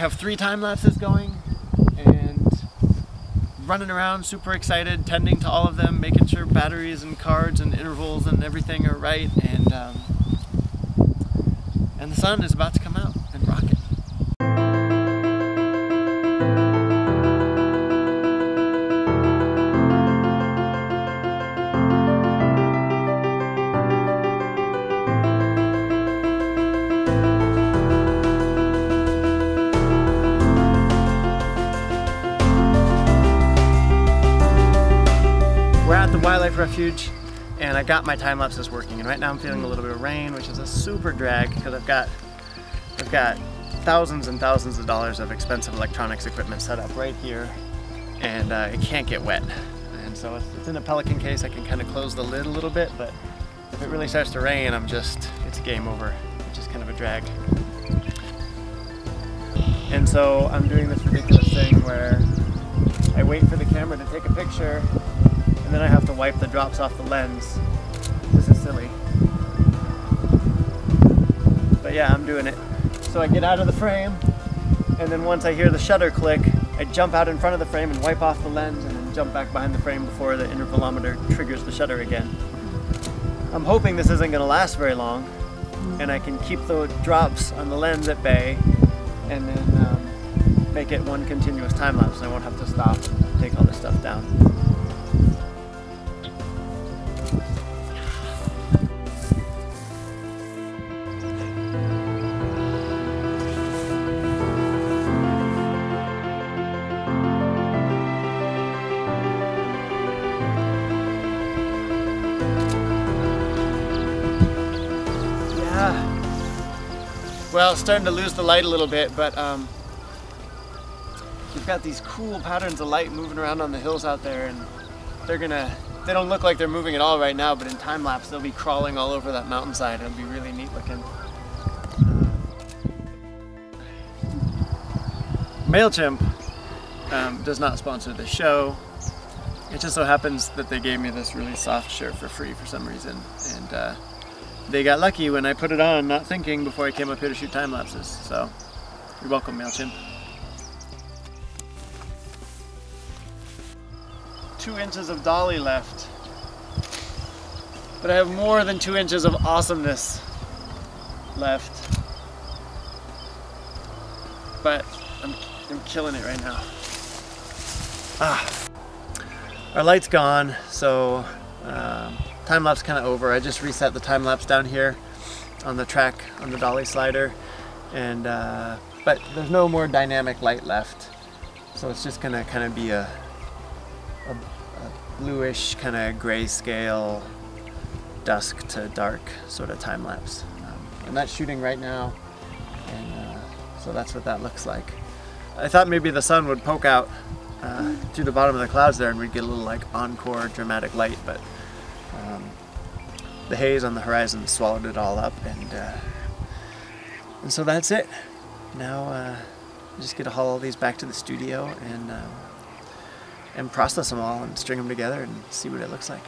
have 3 time lapses going and running around super excited, tending to all of them, making sure batteries and cards and intervals and everything are right, and the sun is about to come out and rock it. We're at the wildlife refuge and I got my time lapses working, and right now I'm feeling a little bit of rain, which is a super drag because I've got thousands and thousands of dollars of expensive electronics equipment set up right here, and it can't get wet. And so if it's in a Pelican case, I can kind of close the lid a little bit, but if it really starts to rain, it's game over, which is kind of a drag. And so I'm doing this ridiculous thing where I wait for the camera to take a picture, and then I have to wipe the drops off the lens. This is silly. But yeah, I'm doing it. So I get out of the frame, and then once I hear the shutter click, I jump out in front of the frame and wipe off the lens, and then jump back behind the frame before the intervalometer triggers the shutter again. I'm hoping this isn't going to last very long, and I can keep the drops on the lens at bay, and then make it one continuous time lapse, and I won't have to stop and take all this stuff down. Well, it's starting to lose the light a little bit, but we've got these cool patterns of light moving around on the hills out there, and they don't look like they're moving at all right now, but in time lapse they'll be crawling all over that mountainside. It'll be really neat looking. MailChimp does not sponsor the show. It just so happens that they gave me this really soft shirt for free for some reason, and they got lucky when I put it on, not thinking, before I came up here to shoot time lapses. So, you're welcome, MailChimp. 2 inches of dolly left, but I have more than 2 inches of awesomeness left. But I'm killing it right now. Our light's gone, so time lapse kind of over. I just reset the time lapse down here on the track on the dolly slider, and but there's no more dynamic light left, so it's just gonna kind of be a bluish kind of grayscale, dusk to dark sort of time lapse, and that's shooting right now, and so that's what that looks like. I thought maybe the sun would poke out through the bottom of the clouds there, and we'd get a little like encore dramatic light, but the haze on the horizon swallowed it all up, and so that's it. Now I just get to haul all these back to the studio and process them all and string them together and see what it looks like.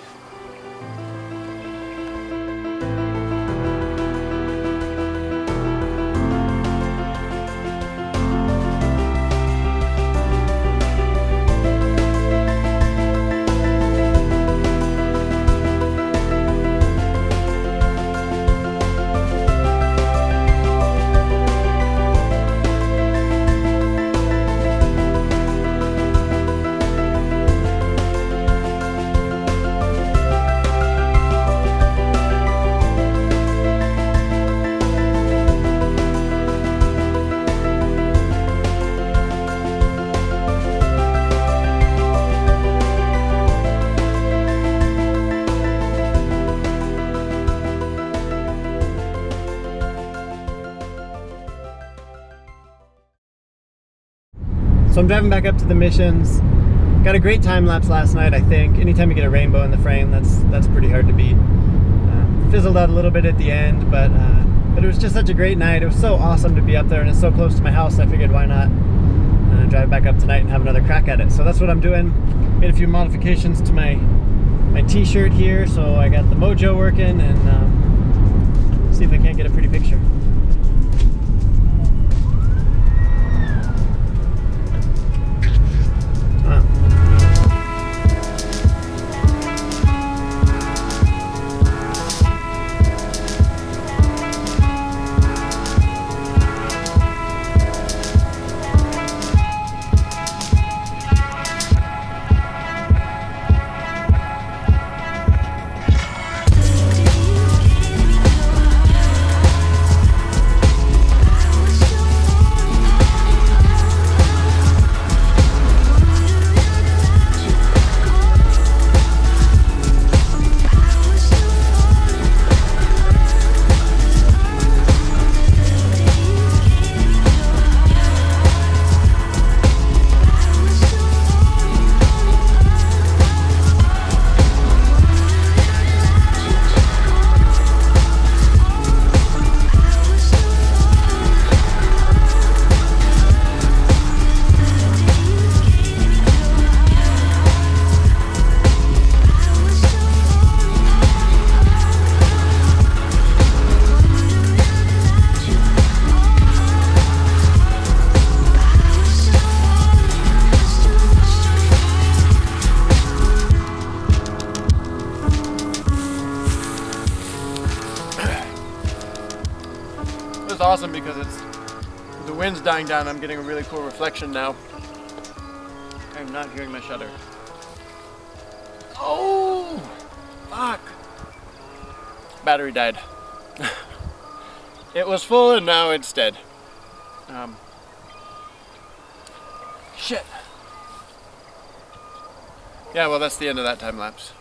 So I'm driving back up to the missions. Got a great time lapse last night, I think. Anytime you get a rainbow in the frame, that's pretty hard to beat. Fizzled out a little bit at the end, but it was just such a great night. It was so awesome to be up there, and it's so close to my house. I figured why not drive back up tonight and have another crack at it. So that's what I'm doing. Made a few modifications to my t-shirt here, so I got the mojo working, and see if I can't get a pretty picture. awesome because the wind's dying down. I'm getting a really cool reflection now. I'm not hearing my shutter. Oh, fuck. Battery died. It was full and now it's dead. Shit. Yeah, well, that's the end of that time lapse.